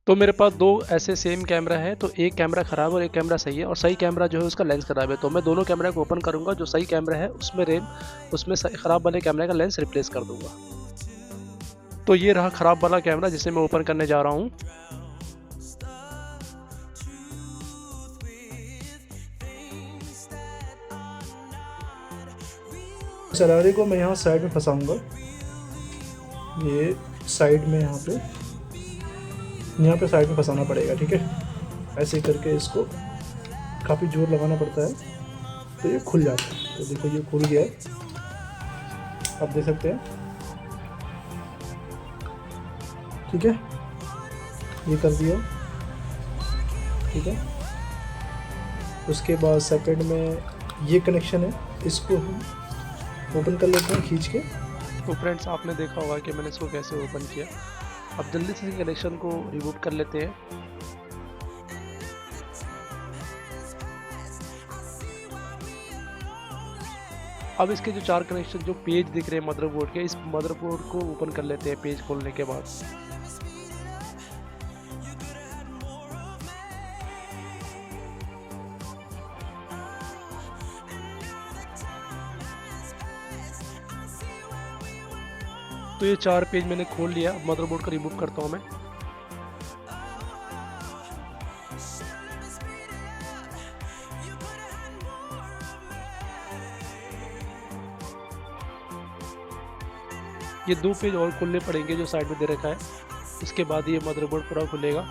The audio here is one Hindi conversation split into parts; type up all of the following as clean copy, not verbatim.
तो मेरे पास दो ऐसे सेम कैमरा है, तो एक कैमरा ख़राब और एक कैमरा सही है, और सही कैमरा जो है उसका लेंस ख़राब है। तो मैं दोनों कैमरा को ओपन करूँगा, जो सही कैमरा है उसमें उसमें ख़राब वाले कैमरे का लेंस रिप्लेस कर दूँगा। तो ये रहा ख़राब वाला कैमरा जिसे मैं ओपन करने जा रहा हूँ। शरारे को मैं यहाँ साइड में फंसाऊंगा, ये साइड में यहाँ पे साइड में फंसाना पड़ेगा, ठीक है। ऐसे करके इसको काफ़ी जोर लगाना पड़ता है, तो ये खुल जाता है। तो देखो ये खुल गया है, आप देख सकते हैं, ठीक है। ये कर दिया, ठीक है। उसके बाद सेकंड में ये कनेक्शन है, इसको हम ओपन कर लेते हैं खींच के। तो फ्रेंड्स, आपने देखा होगा कि मैंने इसको कैसे ओपन किया। अब जल्दी से कनेक्शन को रिबूट कर लेते हैं। अब इसके जो 4 कनेक्शन जो पेज दिख रहे हैं मदरबोर्ड के, इस मदरबोर्ड को ओपन कर लेते हैं पेज खोलने के बाद। तो ये 4 पेज मैंने खोल लिया। अब मदरबोर्ड को रिमूव करता हूँ मैं। ये 2 पेज और खोलने पड़ेंगे जो साइड में दे रखा है, इसके बाद ये मदरबोर्ड पूरा खुलेगा।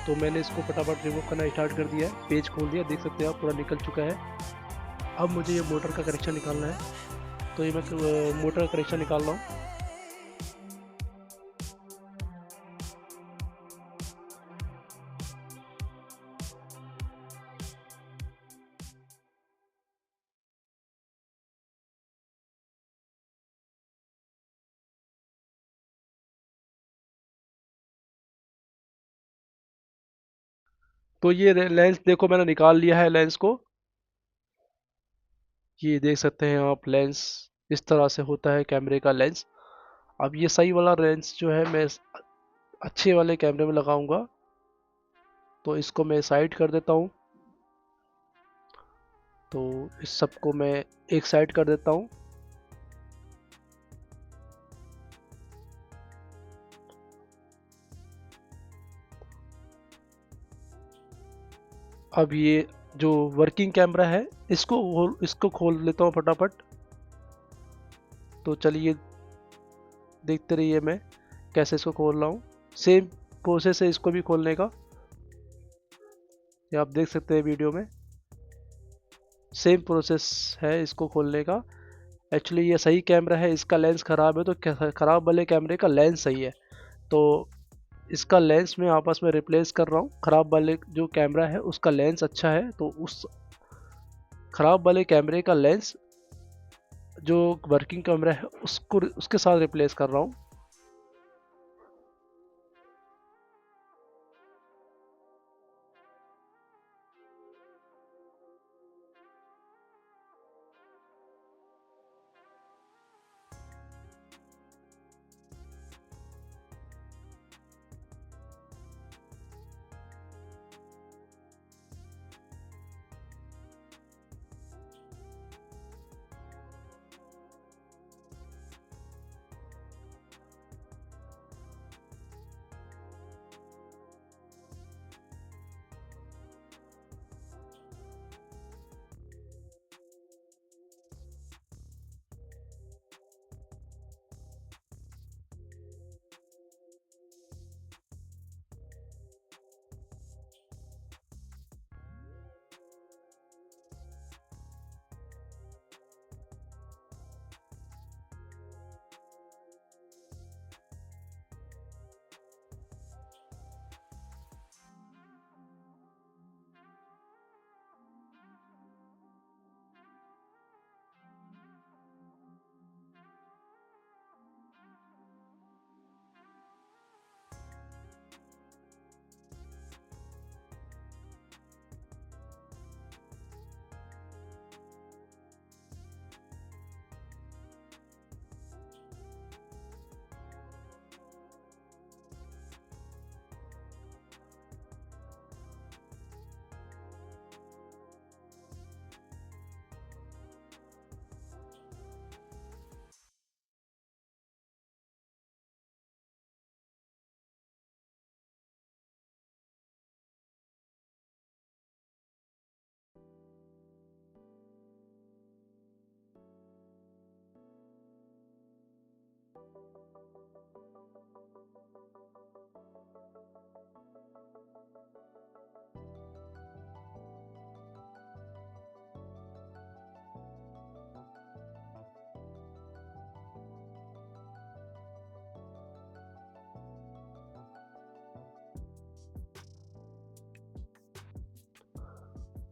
तो मैंने इसको फटाफट रिमूव करना स्टार्ट कर दिया है, पेज खोल दिया, देख सकते हैं आप पूरा निकल चुका है। अब मुझे ये मोटर का कनेक्शन निकालना है, तो ये मैं मोटर का कनेक्शन निकाल रहा हूँ। तो ये लेंस देखो मैंने निकाल लिया है लेंस को। ये देख सकते हैं आप, लेंस इस तरह से होता है कैमरे का लेंस। अब ये सही वाला लेंस जो है मैं अच्छे वाले कैमरे में लगाऊंगा, तो इसको मैं साइड कर देता हूँ। तो इस सबको मैं एक साइड कर देता हूँ। अब ये जो वर्किंग कैमरा है इसको खोल लेता हूँ फटाफट। तो चलिए देखते रहिए मैं कैसे इसको खोल रहा हूँ। सेम प्रोसेस है इसको भी खोलने का, ये आप देख सकते हैं वीडियो में। सेम प्रोसेस है इसको खोलने का। एक्चुअली ये सही कैमरा है, इसका लेंस ख़राब है, तो ख़राब वाले कैमरे का लेंस सही है। तो इसका लेंस मैं आपस में रिप्लेस कर रहा हूँ। ख़राब वाले जो कैमरा है उसका लेंस अच्छा है, तो उस ख़राब वाले कैमरे का लेंस जो वर्किंग कैमरा है उसको उसके साथ रिप्लेस कर रहा हूँ।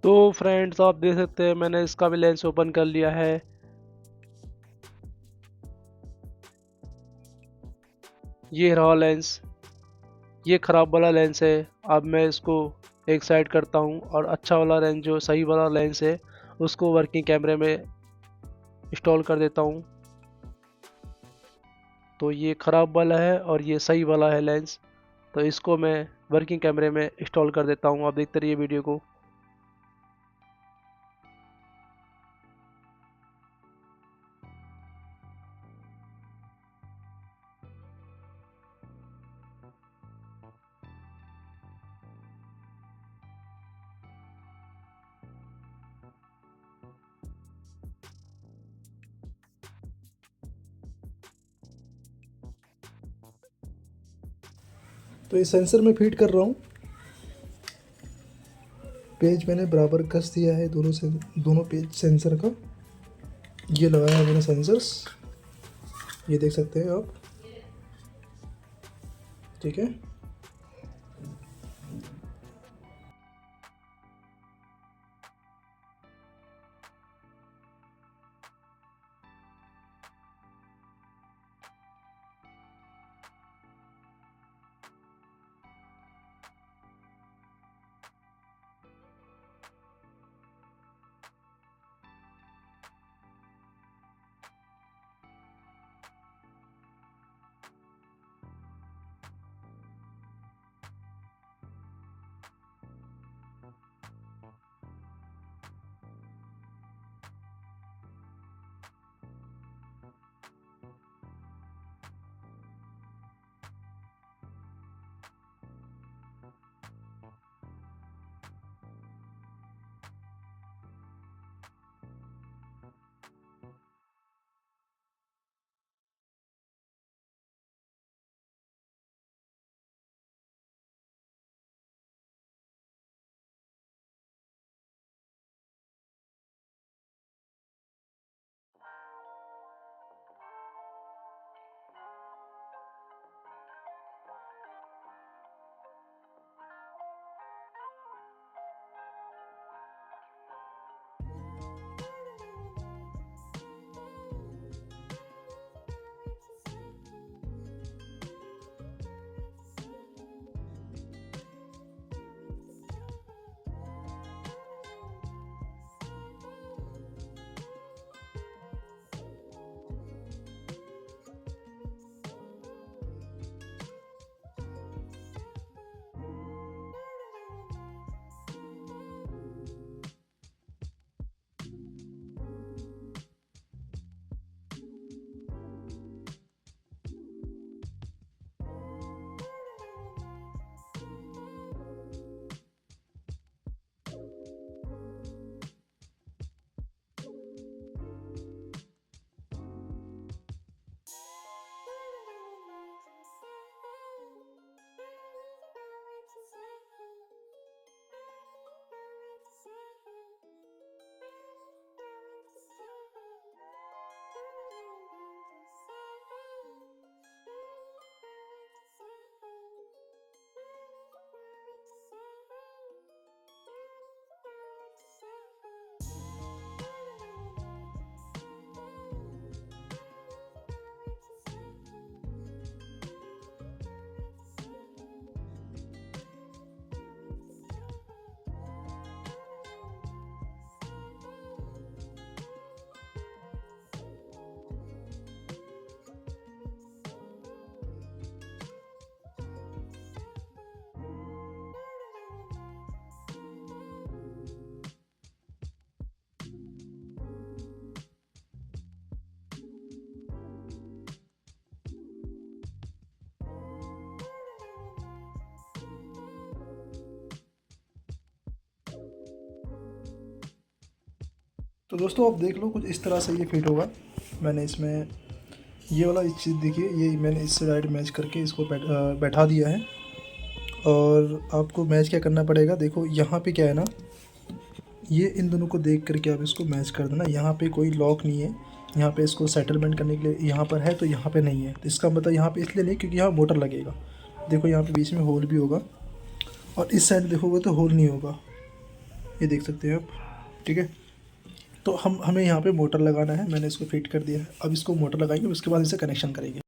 तो फ्रेंड्स आप देख सकते हैं मैंने इसका भी लेंस ओपन कर लिया है। ये रहा लेंस, ये ख़राब वाला लेंस है। अब मैं इसको एक साइड करता हूँ और अच्छा वाला लेंस जो सही वाला लेंस है उसको वर्किंग कैमरे में इंस्टॉल कर देता हूँ। तो ये ख़राब वाला है और ये सही वाला है लेंस, तो इसको मैं वर्किंग कैमरे में इंस्टॉल कर देता हूँ। आप देखते रहिए वीडियो को। तो ये सेंसर में फीड कर रहा हूँ। पेज मैंने बराबर कस दिया है दोनों पेज सेंसर का। ये लगाया है मैंने सेंसर्स, ये देख सकते हैं आप। ठीक है। तो दोस्तों आप देख लो, कुछ इस तरह से ये फिट होगा। मैंने इसमें ये वाला इस चीज़ देखिए, ये मैंने इससे डायरेक्ट मैच करके इसको बैठा दिया है। और आपको मैच क्या करना पड़ेगा, देखो यहाँ पे क्या है ना, ये इन दोनों को देख करके आप इसको मैच कर देना। यहाँ पे कोई लॉक नहीं है, यहाँ पे इसको सेटलमेंट करने के लिए यहाँ पर है, तो यहाँ पे नहीं है, तो इसका मतलब यहाँ पे इसलिए नहीं क्योंकि यहाँ मोटर लगेगा। देखो यहाँ पे बीच में होल भी होगा, और इस साइड देखोगे तो होल नहीं होगा, ये देख सकते हैं आप। ठीक है, तो हमें यहाँ पे मोटर लगाना है, मैंने इसको फिट कर दिया है। अब इसको मोटर लगाएंगे, उसके बाद इसे कनेक्शन करेंगे।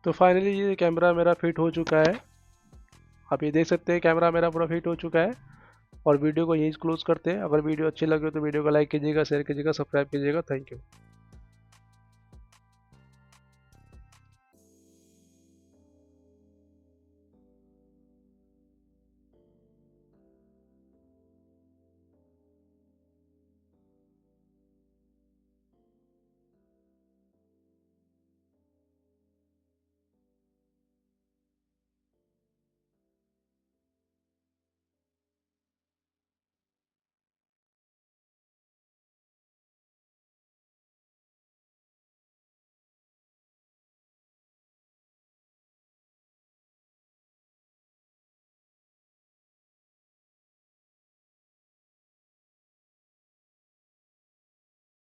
तो फाइनली ये कैमरा मेरा फिट हो चुका है। आप ये देख सकते हैं कैमरा मेरा पूरा फिट हो चुका है। और वीडियो को यहीं क्लोज करते हैं। अगर वीडियो अच्छी लगे तो वीडियो को लाइक कीजिएगा, शेयर कीजिएगा, सब्सक्राइब कीजिएगा। Thank you.